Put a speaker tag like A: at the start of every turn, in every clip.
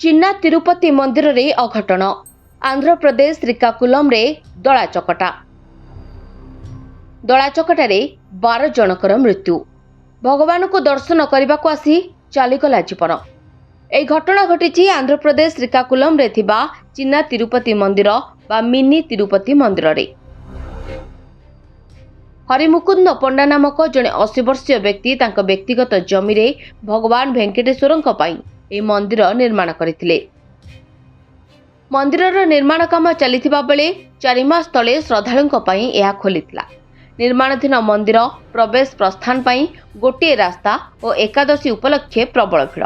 A: चिन्ना तिरुपति मंदिर रे अघटन आंध्र प्रदेश श्रीकाकुलम रे दलाचकटा रे 12 जनकर मृत्यु। भगवान को दर्शन करने को आसी चलीगला जीवन। यह घटना घटी आंध्र प्रदेश श्रीकाकुलम रे थिबा चिन्ना तिरुपति मंदिर बा मिनी तिरुपति मंदिर रे। हरिमुकुंद पंडा नामक जड़े 80 वर्षीय व्यक्ति तांको व्यक्तिगत जमी रे भगवान वेंकटेश्वरंक पई ए मंदिर निर्माण करथिले। मंदिरर निर्माण काम चलिथिबा बेले 4 मास तले श्रद्धालुंक पई एहा खोलिथिला। निर्माणाधीन मंदिर प्रवेश प्रस्थान पई गोटे रास्ता और एकादशी उपलक्षे प्रबल भिड़।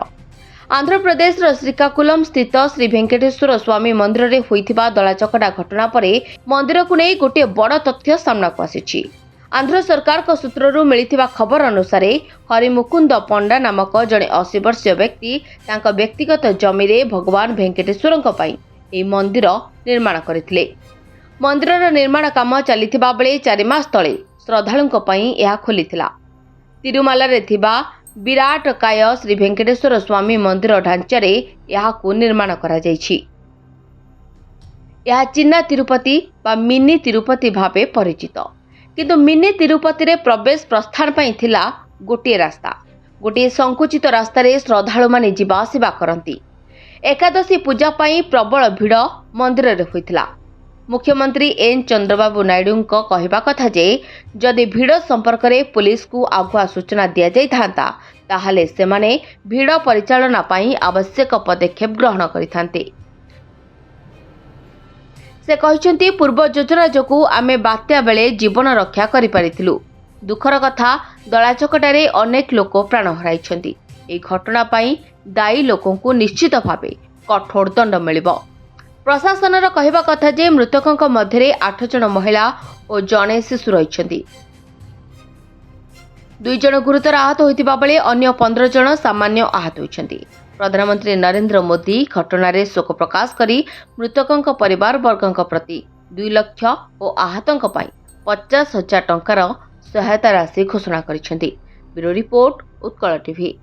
A: आंध्र प्रदेश श्रीकाकुलम स्थित श्री वेंकटेश्वर स्वामी मंदिर रे होइथिबा दलाचकटा घटना परे मंदिर को नहीं गोटे बड़ तथ्य सामना को आसिछि। आंध्र सरकार को सूत्ररू मिलिथिबा खबर अनुसार हरिमुकुंद पंडा नामक जड़े 80 वर्षीय व्यक्ति तांको व्यक्तिगत जमी रे भगवान वेंकटेश्वरंक पई ए मंदिर निर्माण करथिले। मंदिरर निर्माण काम चलिथिबा बेले 4 मास तले श्रद्धालुंक पई एहा खोलिथिला। तिरुमाला रे थिबा विराट काय श्री वेंकटेश्वर स्वामी मंदिर ढांचा रे एहाकु निर्माण करा जायछि। एहा चिन्ना तिरुपति बा मिनी तिरुपति भाबे परिचित, किंतु मिनी तिरुपति रे प्रवेश प्रस्थान पई थिला गोटे रास्ता। गोटे संकुचित रास्ता रे श्रद्धालु माने जिबा आसिबा करंती। एकादशी पूजा पई प्रबल भिड़ मंदिर रे होइथिला। मुख्यमंत्री एन चंद्रबाबू नायडू को कहवा कथा जे जदि भिड़ संपर्क में पुलिस को आगुआ सूचना दि जाइथांता ताहाले सेमाने भिड़ परिचालना पई आवश्यक पदक्षेप ग्रहण करिथांते। से कहते पूर्व योजना जोगु आमे बात्या बेले जीवन रक्षा करि पारिथिलु। दुखर कथा दलाचकटारे अनेक लोक प्राण हराइछंती। ए घटना पई दायी लोकों को निश्चित भावे कठोर दंड मिलिबो। प्रशासनर कहवा कथा जे मृतकंक मध्यरे 8 जन महिला और जणे शिशु रहिछंती। 2 जन गुरुतर आहत होइतिबा बेले अन्य 15 जन सामान्य आहत होइछंती। प्रधानमंत्री नरेंद्र मोदी घटनारे शोक प्रकाश करी मृतकंक परिवार वर्गंक प्रति 2 लाख और आहतंक पई 50,000 टंकार सहायता राशि घोषणा करिछंती। Bureau report Utkal TV.